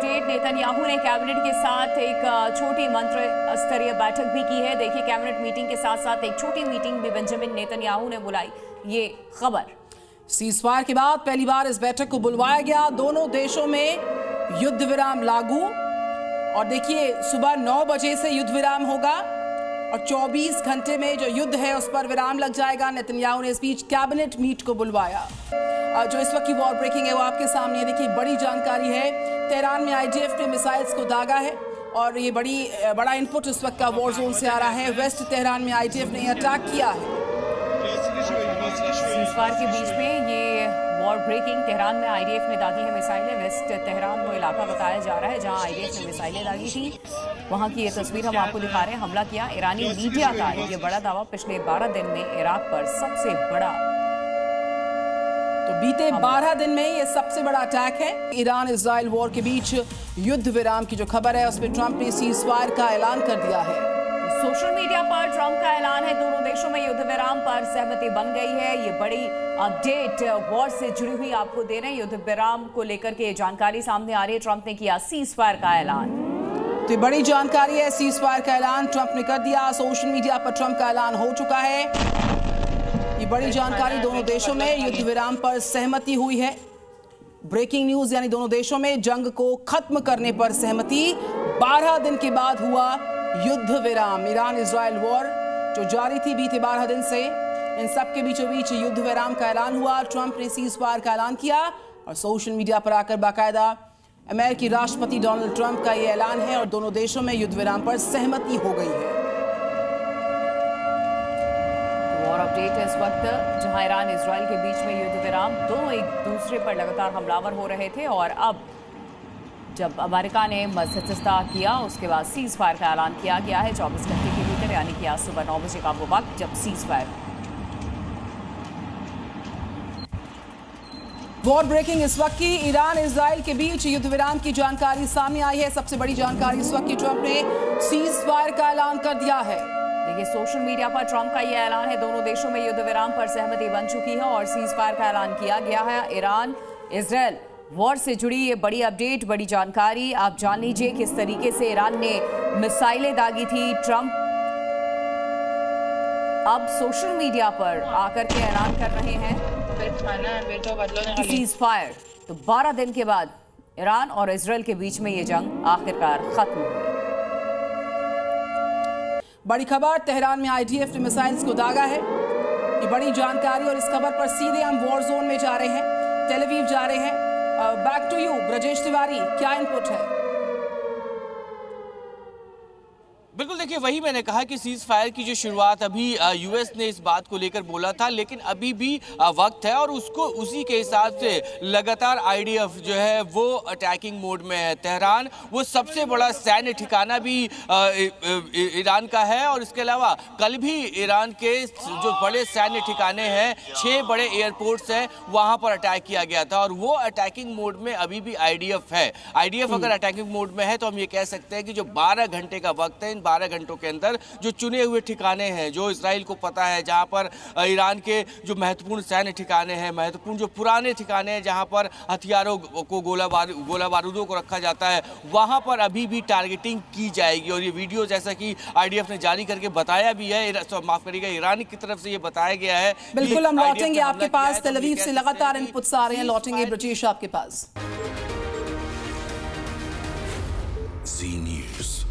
Update, Netanyahu ने cabinet के साथ एक छोटी मंत्री स्तरीय बैठक भी की है। देखिए, कैबिनेट मीटिंग के साथ साथ एक छोटी मीटिंग भी बेंजामिन नेतन्याहू ने बुलाई। ये खबर सीजफायर के बाद पहली बार इस बैठक को बुलवाया गया। दोनों देशों में युद्ध विराम लागू, और देखिए सुबह 9 बजे से युद्ध विराम होगा और 24 घंटे में जो युद्ध है उस पर विराम लग जाएगा। नेतन्याहू ने इस बीच कैबिनेट मीट को बुलवाया। जो इस वक्त की वॉर ब्रेकिंग है वो आपके सामने है। देखिए, बड़ी जानकारी है। तेहरान में आईडीएफ ने मिसाइल्स को दागा है और ये बड़ा इनपुट इस वक्त का वॉर जोन से आ रहा है। वेस्ट तेहरान में आईडीएफ ने अटैक किया है। सीजफायर के बीच में ये वॉर ब्रेकिंग, तेहरान में आईडीएफ ने दागी है मिसाइलें। वेस्ट तेहरान वो इलाका बताया जा रहा है जहां आईडीएफ ने मिसाइलें दागी थी। वहां की ये तस्वीर हम आपको दिखा रहे हैं। हमला किया। ईरानी मीडिया का ये बड़ा दावा, पिछले 12 दिन में इराक पर सबसे बड़ा, तो बीते 12 दिन में ये सबसे बड़ा अटैक है। ईरान इजराइल वॉर के बीच युद्ध विराम की जो खबर है उसमें ट्रंप ने सीजफायर का ऐलान कर दिया है। सोशल मीडिया पर ट्रंप का ऐलान है। दोनों देशों में युद्ध विराम पर सहमति बन गई है। ये बड़ी अपडेट वॉर से जुड़ी हुई आपको दे रहे हैं। युद्ध विराम को लेकर के जानकारी सामने आ रही है। ट्रंप ने किया सीजफायर का ऐलान। तो बड़ी जानकारी है। सीजफायर का ऐलान ट्रंप ने कर दिया। सोशल मीडिया पर ट्रंप का ऐलान हो चुका है। ये बड़ी जानकारी, दोनों देशों में युद्ध विराम पर सहमति हुई है। ब्रेकिंग न्यूज, यानी दोनोों देशों में जंग को खत्म करने पर सहमति। 12 दिन के बाद हुआ युद्ध विराम। ईरान इजराइल वॉर जो जारी थी बीते 12 दिन से, इन सब के बीचों बीच युद्ध विराम का ऐलान हुआ। ट्रंप ने सीजफायर का ऐलान किया और सोशल मीडिया पर आकर बाकायदा अमेरिकी राष्ट्रपति डोनाल्ड ट्रंप का यह ऐलान है और दोनों देशों में युद्ध विराम पर सहमति हो गई है। और अपडेट है इस वक्त, जहां ईरान इजराइल के बीच में युद्ध विराम, दोनों एक दूसरे पर लगातार हमलावर हो रहे थे और अब जब अमेरिका ने मध्यस्थता किया उसके बाद सीज फायर का ऐलान किया गया है 24 घंटे के भीतर, यानी कि आज सुबह 9 बजे का वो वक्त जब सीज फायर। वॉर ब्रेकिंग इस वक्त की, ईरान इजराइल के बीच युद्ध विराम की जानकारी सामने आई है। सबसे बड़ी जानकारी इस वक्त की, ट्रंप ने सीज फायर का ऐलान कर दिया है। देखिए, सोशल मीडिया पर ट्रंप का यह ऐलान है। दोनों देशों में युद्ध विराम पर सहमति बन चुकी है और सीज फायर का ऐलान किया गया है। ईरान इजराइल वॉर से जुड़ी ये बड़ी अपडेट, बड़ी जानकारी आप जान लीजिए किस तरीके से ईरान ने मिसाइलें दागी थी। ट्रंप अब सोशल मीडिया पर आकर के ऐलान कर रहे हैं सीज फायर। तो 12 दिन के बाद ईरान और इजराइल के बीच में ये जंग आखिरकार खत्म हुई। बड़ी खबर, तेहरान में आईडीएफ ने मिसाइल्स को दागा है। ये बड़ी जानकारी और इस खबर पर सीधे हम वॉर जोन में जा रहे हैं, टेल अवीव जा रहे हैं। Back to you Brajesh Tiwari, क्या इनपुट है? बिल्कुल, देखिए वही मैंने कहा कि सीज फायर की जो शुरुआत अभी यूएस ने इस बात को लेकर बोला था, लेकिन अभी भी वक्त है और उसको उसी के हिसाब से लगातार आईडीएफ जो है वो अटैकिंग मोड में है। तेहरान वो सबसे बड़ा सैन्य ठिकाना भी ईरान का है और इसके अलावा कल भी ईरान के जो बड़े सैन्य ठिकाने हैं, 6 बड़े एयरपोर्ट्स हैं, वहाँ पर अटैक किया गया था और वो अटैकिंग मोड में अभी भी आईडीएफ है। आईडीएफ अगर अटैकिंग मोड में है तो हम ये कह सकते हैं कि जो 12 घंटे का वक्त है, 12 घंटों के अंदर जो चुने हुए ठिकाने हैं, जो इजराइल को पता है, जहां पर ईरान के जो महत्वपूर्ण सैन्य ठिकाने हैं, महत्वपूर्ण जो पुराने ठिकाने हैं, जहां पर हथियारों को गोला बारूदों को रखा जाता है, वहां पर अभी भी टारगेटिंग की जाएगी। और ये वीडियो जैसा कि आईडीएफ ने जारी करके बताया भी है, माफ करिएगा, ईरान की तरफ से ये बताया गया है। बिल्कुल, हम लौटेंगे आपके पास। तेल अवीव से लगातार इनपुट्स आ रहे हैं, लौटेंगे ब्रजेश आपके पास। Z News.